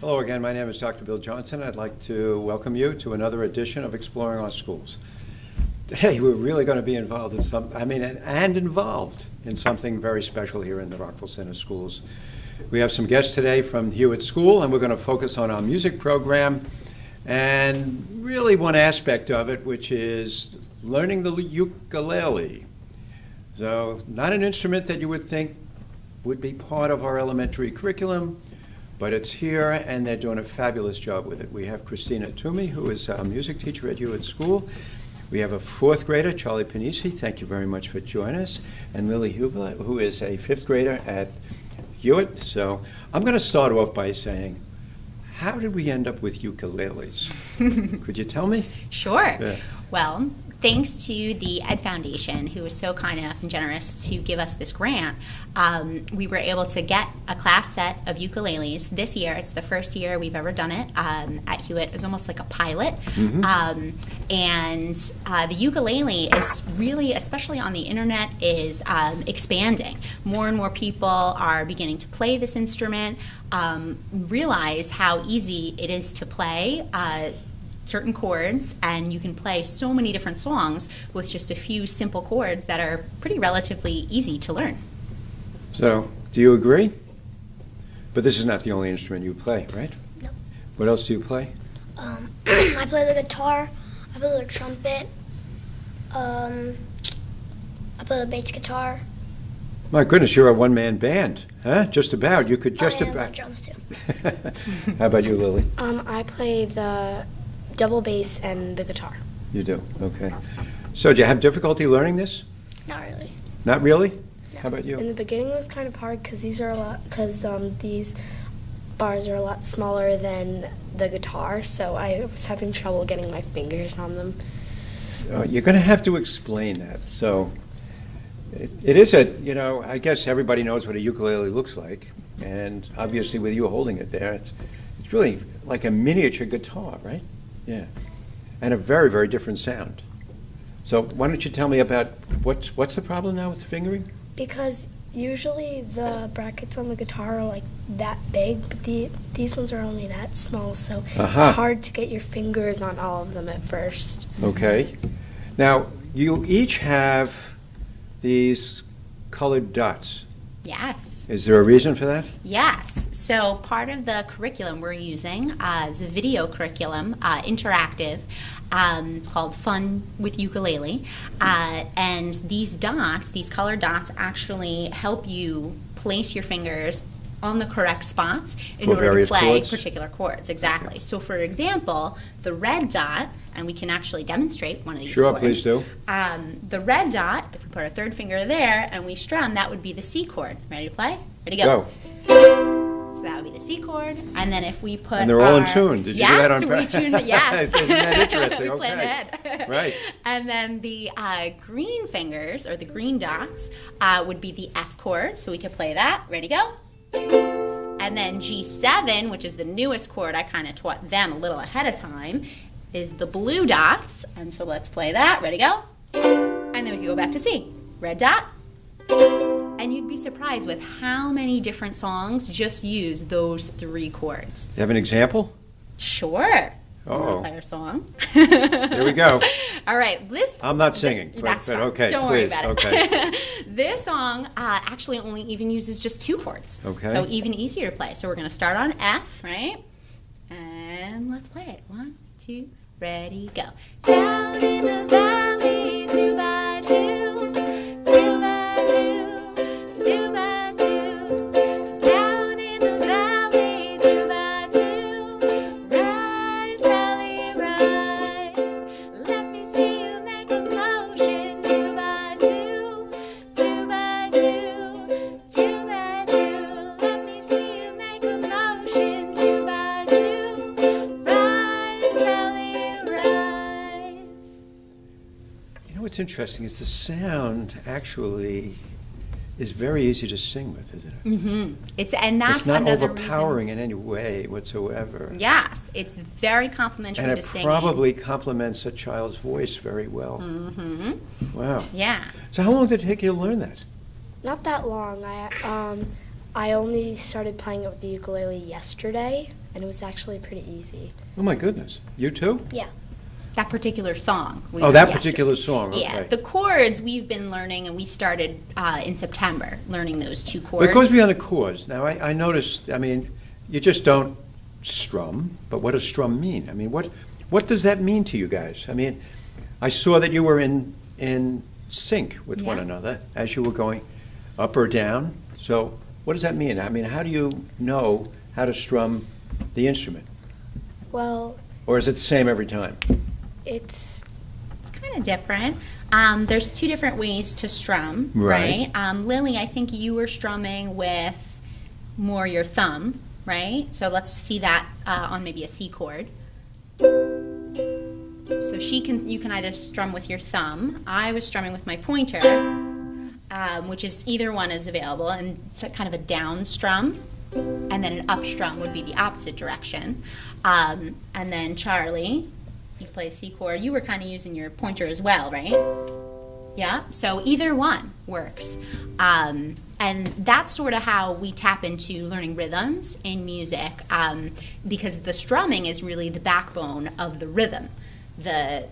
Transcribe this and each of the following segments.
Hello again, my name is Dr. Bill Johnson. I'd like to welcome you to another edition of Exploring Our Schools. Today we're really going to be involved involved in something very special here in the Rockville Center Schools. We have some guests today from Hewitt School, and we're going to focus on our music program and really one aspect of it, which is learning the ukulele. So, not an instrument that you would think would be part of our elementary curriculum, but it's here, and they're doing a fabulous job with it. We have Christina Toomey, who is our music teacher at Hewitt School. We have a fourth grader, Charlie Panisi. Thank you very much for joining us. And Lily Hubler, who is a fifth grader at Hewitt. So I'm going to start off by saying, how did we end up with ukuleles? Could you tell me? Sure. Yeah. Well, thanks to the Ed Foundation, who was so kind enough and generous to give us this grant, we were able to get a class set of ukuleles this year. It's the first year we've ever done it at Hewitt. It was almost like a pilot. Mm-hmm. The ukulele is really, especially on the internet, is expanding. More and more people are beginning to play this instrument, realize how easy it is to play certain chords, and you can play so many different songs with just a few simple chords that are pretty relatively easy to learn. So, do you agree? But this is not the only instrument you play, right? No. What else do you play? I play the guitar, I play the trumpet, I play the bass guitar. My goodness, you're a one-man band, huh? Just about. You could just I play about. drums too. How about you, Lily? I play the double bass and the guitar. You do, okay. So do you have difficulty learning this? Not really. Not really? No. How about In you? the beginning, it was kind of hard because these bars are a lot smaller than the guitar, so I was having trouble getting my fingers on them. You're going to have to explain that. So it is I guess everybody knows what a ukulele looks like, and obviously with you holding it there, it's really like a miniature guitar, right? Yeah, and a very, very different sound. So why don't you tell me about what's the problem now with the fingering? Because usually the brackets on the guitar are like that big, but these ones are only that small, so it's hard to get your fingers on all of them at first. Okay. Now, you each have these colored dots. Yes. Is there a reason for that? Yes. So part of the curriculum we're using is a video curriculum, interactive. It's called Fun with Ukulele. And these dots, these colored dots, actually help you place your fingers on the correct spots in order to play chords? particular chords. Exactly. So for example, the red dot, and we can actually demonstrate one of these Sure, chords. please do. The red dot, if we put our third finger there and we strum, that would be the C chord. Ready to play? Ready, go. So that would be the C chord. And then if we put And they're all in tune. Did you do that on purpose? Yes, we tuned it, yes. Isn't that interesting? We played Okay. it. Right. And then the green fingers, or the green dots, would be the F chord. So we could play that. Ready, go. And then G7, which is the newest chord, I kind of taught them a little ahead of time, is the blue dots. And so let's play that. Ready, go. And then we can go back to C. Red dot. And you'd be surprised with how many different songs just use those three chords. You have an example? Sure. Uh-oh. Play our song. Here we go. All right. I'm not singing, but fine. okay, Don't please. worry about Okay. it. This song actually only even uses just two chords. Okay. So even easier to play. So we're going to start on F, right? And let's play it. 1, 2, ready, go. Down in the valley, 2 by 2, 2 by 2, 2 by 2. Down in the valley, 2 by 2. Rise, Sally, rise. Let me see you make a motion. 2 by 2, 2 by 2, 2 by 2. Let me see you make a motion. 2 by 2. Rise, Sally, rise. You know what's interesting is the sound actually is very easy to sing with, isn't it? Mm-hmm. That's It's not another overpowering reason. in any way whatsoever. Yes, it's very complimentary And to it singing. probably complements a child's voice very well. Mm-hmm. Wow. Yeah. So how long did it take you to learn that? Not that long. I only started playing it with the ukulele yesterday, and it was actually pretty easy. Oh, my goodness. You too? Yeah. That particular song. we Oh, learned that yesterday. particular song, okay. Yeah, the chords we've been learning, and we started in September learning those 2 chords. But it goes beyond the chords. Now, I noticed, I mean, you just don't strum, but what does strum mean? I mean, what does that mean to you guys? I mean, I saw that you were in sync with one Yeah. another as you were going up or down. So what does that mean? I mean, how do you know how to strum the instrument? Well, Or is it the same every time? it's It's kind of different. There's 2 different ways to strum, Right. right? Lily, I think you were strumming with more your thumb, right? So let's see that on maybe a C chord. So you can either strum with your thumb. I was strumming with my pointer, which is either one is available, and it's kind of a down strum, and then an up strum would be the opposite direction. And then Charlie, you play C chord. You were kind of using your pointer as well, right? Yeah, so either one works. And that's sort of how we tap into learning rhythms in music, because the strumming is really the backbone of the rhythm. The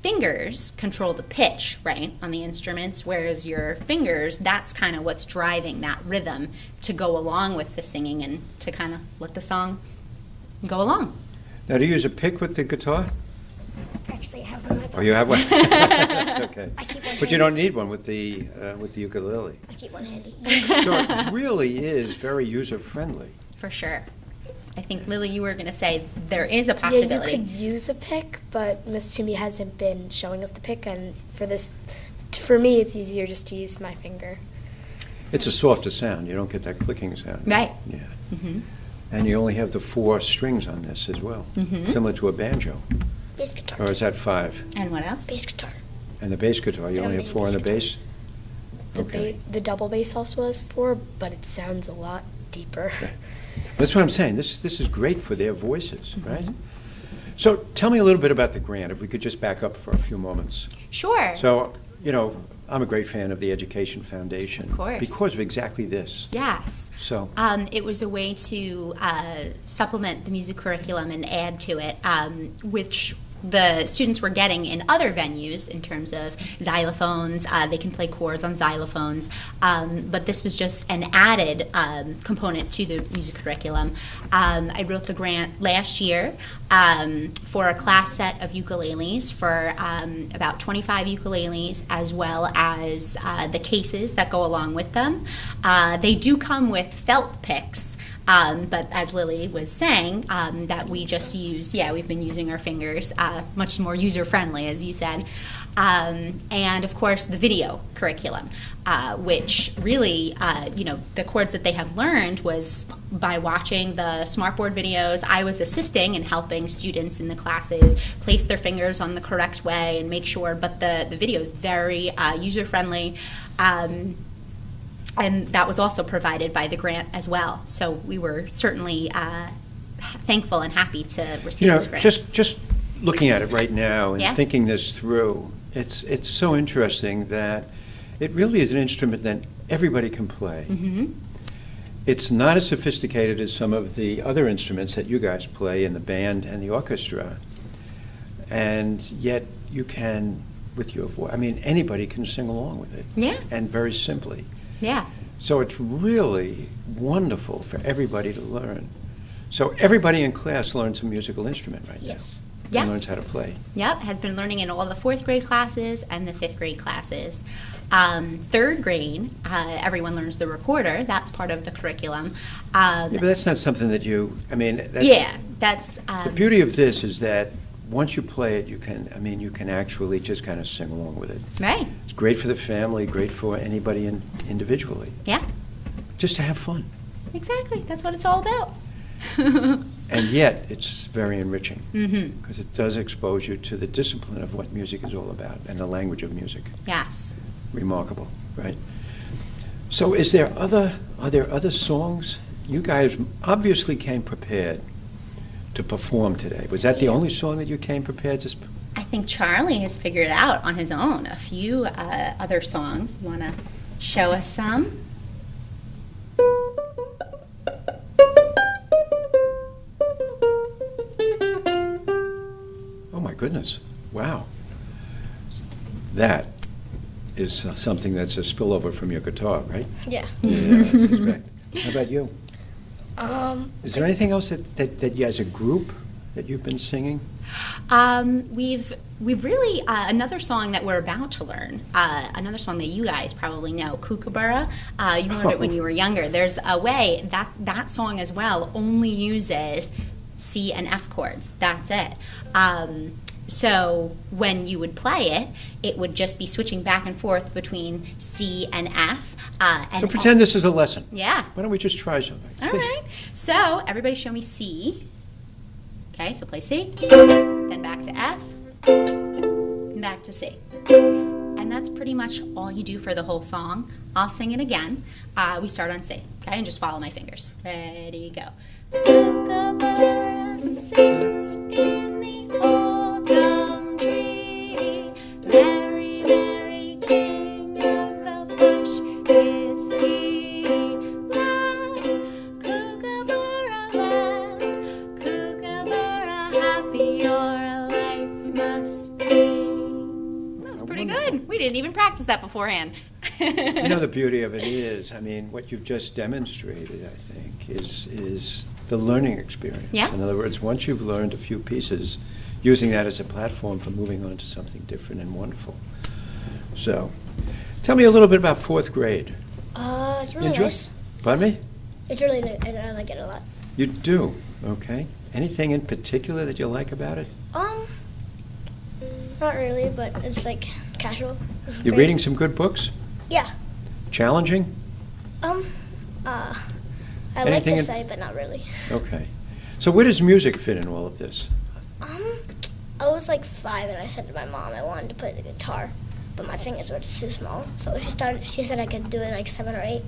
fingers control the pitch, right, on the instruments, whereas your fingers, that's kind of what's driving that rhythm to go along with the singing and to kind of let the song go along. Now, do you use a pick with the guitar? Actually, I have one in my Oh, pocket. you have one? That's okay. I keep one But you handy. don't need one with the ukulele. I keep one handy. So it really is very user-friendly. For sure. I think, Lily, you were going to say there is a yeah, possibility. you could use a pick, but Miss Toomey hasn't been showing us the pick, and for me, it's easier just to use my finger. It's a softer sound. You don't get that clicking sound. Right. Yeah. Mhm. And you only have the 4 strings on this as well, similar to a banjo. Bass guitar. Or is that 5? And what else? Bass guitar. And the bass guitar, you only have 4 on the bass? Okay. The double bass also has 4, but it sounds a lot deeper. That's what I'm saying. This is great for their voices, right? So tell me a little bit about the grant, if we could just back up for a few moments. Sure. So, you know, I'm a great fan of the Education Foundation. Of course. Because of exactly this. Yes. So, It was a way to supplement the music curriculum and add to it, which the students were getting in other venues in terms of xylophones. They can play chords on xylophones, but this was just an added component to the music curriculum. I wrote the grant last year for a class set of ukuleles for about 25 ukuleles, as well as the cases that go along with them. They do come with felt picks. But as Lily was saying, that we just used, we've been using our fingers, much more user-friendly, as you said. And of course, the video curriculum, which really, the chords that they have learned was by watching the smartboard videos. I was assisting and helping students in the classes place their fingers on the correct way and make sure, but the video is very user-friendly. And that was also provided by the grant as well. So we were certainly thankful and happy to receive you know, this grant. just looking at it right now and Yeah. thinking this through, it's so interesting that it really is an instrument that everybody can play. Mm-hmm. It's not as sophisticated as some of the other instruments that you guys play in the band and the orchestra. And yet you can, with your voice, I mean, anybody can sing along with it. Yeah. And very simply. Yeah. So it's really wonderful for everybody to learn. So everybody in class learns a musical instrument right now. Yes. Yeah. And learns how to play. Yep, has been learning in all the 4th grade classes and the 5th grade classes. 3rd grade, everyone learns the recorder. That's part of the curriculum. Yeah, but that's not something that you, I mean, that's, That's the beauty of this is that once you play it, you can actually just kind of sing along with it. right. It's great for the family, great for anybody individually, Yeah, just to have fun. exactly. That's what it's all about. And yet, it's very enriching, Mm-hmm. because it does expose you to the discipline of what music is all about and the language of music. Yes. Remarkable, right? So are there other songs? You guys obviously came prepared to perform today. Was that the only song that you came prepared to? I think Charlie has figured out on his own a few other songs. You want to show us some? Wow. That is something that's a spillover from your guitar, right? Yeah. Yeah, I suspect. How about you? Is there I- anything else that you, as a group, that you've been singing? We've really another song that we're about to learn. Another song that you guys probably know, Kookaburra. You learned it when you were younger. There's a way that song as well only uses C and F chords. That's it. So when you would play it, it would just be switching back and forth between C and F. And So pretend this is a lesson. Yeah. Why don't we just try something? All See? right. So everybody show me C. Okay, so play C, then back to F, and back to C. And that's pretty much all you do for the whole song. I'll sing it again. We start on C, okay, and just follow my fingers. Ready, go. Kookaburra sits in the old gum tree. Merry, merry king of the bush is he. Loud, Kookaburra loud, Kookaburra happy your life must be. That was pretty good. We didn't even practice that beforehand. You know, the beauty of it is, I mean, what you've just demonstrated, I think, is the learning experience. Yeah. In other words, once you've learned a few pieces, using that as a platform for moving on to something different and wonderful. So, tell me a little bit about fourth grade. It's really Enjoy- nice. Pardon me? It's really nice, and I like it a lot. You do, okay. Anything in particular that you like about it? Not really, but it's like casual. You're Great. reading some good books? Yeah. Challenging? I like Anything to in- say, but not really. Okay. So where does music fit in all of this? I was like 5, and I said to my mom I wanted to play the guitar, but my fingers were too small. So she said I could do it like 7 or 8.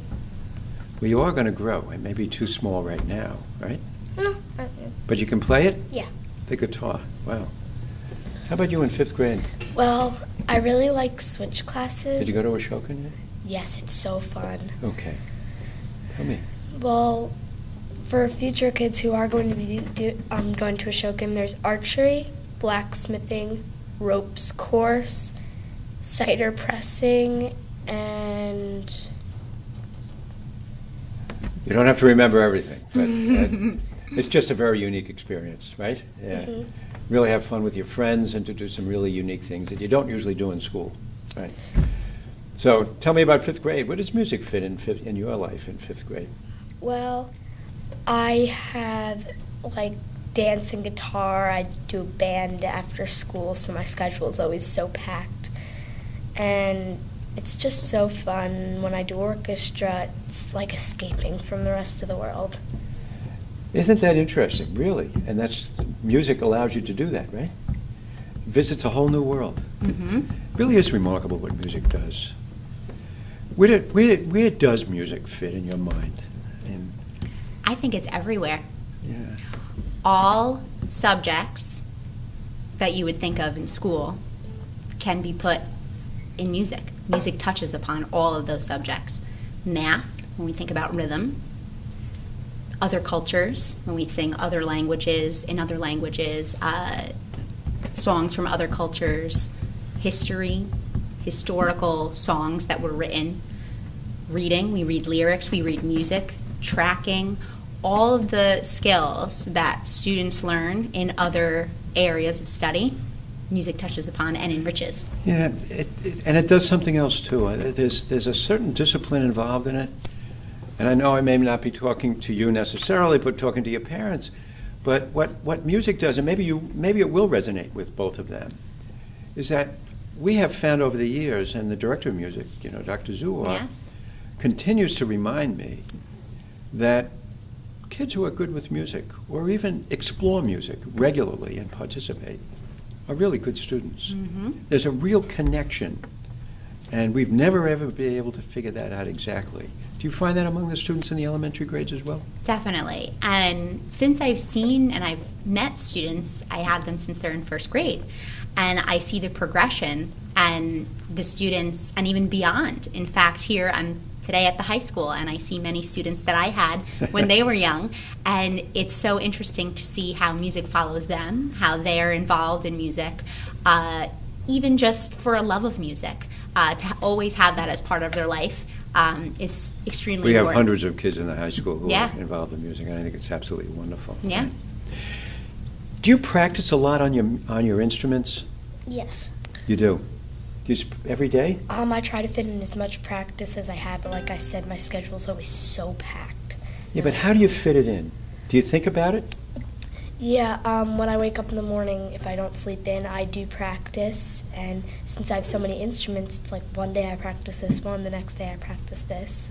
Well, you are going to grow. It may be too small right now, right? No. But you can play it? Yeah. The guitar. Wow. How about you in 5th grade? Well, I really like switch classes. Did you go to Ashokan yet? Yes, it's so fun. Okay. Tell me. Well, for future kids who are going to be going to Ashokan, there's archery, blacksmithing, ropes course, cider pressing, and You don't have to remember everything, but it's just a very unique experience, right? Yeah. Really have fun with your friends and to do some really unique things that you don't usually do in school, right? So tell me about 5th grade. Where does music fit in your life in 5th grade? well, I have like dance and guitar. I do a band after school, so my schedule is always so packed. And it's just so fun. When I do orchestra, it's like escaping from the rest of the world. Isn't that interesting, really? And that's, music allows you to do that, right? Visits a whole new world. Mm-hmm. Really is remarkable what music does. Where does music fit in your mind? And, I think it's everywhere. yeah. All subjects that you would think of in school can be put in music. Music touches upon all of those subjects. Math, when we think about rhythm. Other cultures, when we sing other languages, in other languages, songs from other cultures, history, historical songs that were written, reading, we read lyrics, we read music, tracking, all of the skills that students learn in other areas of study, music touches upon and enriches. Yeah, and it does something else too. There's a certain discipline involved in it. And I know I may not be talking to you necessarily, but talking to your parents. But what music does, and maybe it will resonate with both of them, is that we have found over the years, and the director of music, Dr. Zuar, Yes. continues to remind me that kids who are good with music, or even explore music regularly and participate, are really good students. Mm-hmm. There's a real connection, and we've never ever been able to figure that out exactly. Do you find that among the students in the elementary grades as well? Definitely. And since I've seen and I've met students, I have them since they're in 1st grade, and I see the progression and the students, and even beyond. In fact, here I'm today at the high school, and I see many students that I had when they were young, and it's so interesting to see how music follows them, how they're involved in music. even just for a love of music, to always have that as part of their life is extremely We have important. hundreds of kids in the high school who Yeah. are involved in music, and I think it's absolutely wonderful. Yeah. Do you practice a lot on your instruments? Yes. You do? Every day? I try to fit in as much practice as I have, but like I said, my schedule's always so packed. Yeah, but how do you fit it in? Do you think about it? Yeah, when I wake up in the morning, if I don't sleep in, I do practice. And since I have so many instruments, it's like one day I practice this one, the next day I practice this.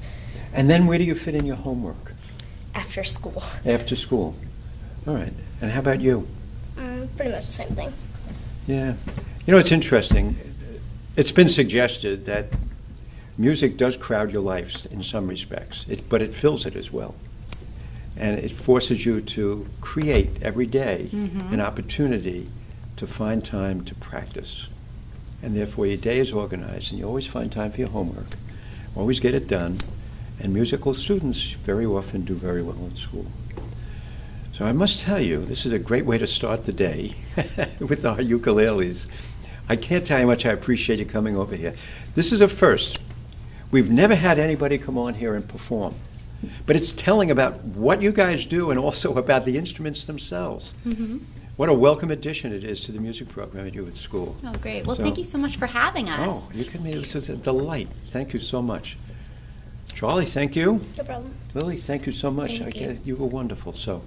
And then where do you fit in your homework? After school. After school. All right. And how about you? Pretty much the same thing. Yeah. You know, it's interesting. It's been suggested that music does crowd your life in some respects, but it fills it as well. And it forces you to create every day an opportunity to find time to practice. And therefore your day is organized and you always find time for your homework, always get it done. And musical students very often do very well in school. So I must tell you, this is a great way to start the day with our ukuleles. I can't tell you how much I appreciate you coming over here. This is a first. We've never had anybody come on here and perform. But it's telling about what you guys do and also about the instruments themselves. What a welcome addition it is to the music program at Hewitt School. Oh, great. Well, So- thank you so much for having us. Oh, you can make this is a delight. Thank you so much. Charlie, thank you. No problem. Lily, thank you so much. Thank you. You were wonderful. So,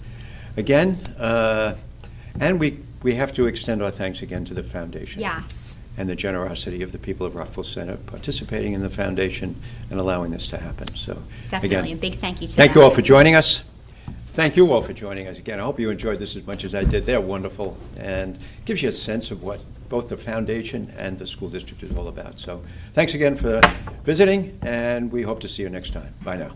again, and we have to extend our thanks again to the foundation. Yes. And the generosity of the people of Rockville Center participating in the foundation and allowing this to happen. So, Definitely. again, A big thank you to thank them. you all for joining us. Thank you all for joining us. Again, I hope you enjoyed this as much as I did. They're wonderful and gives you a sense of what both the foundation and the school district is all about. So thanks again for visiting, and we hope to see you next time. Bye now.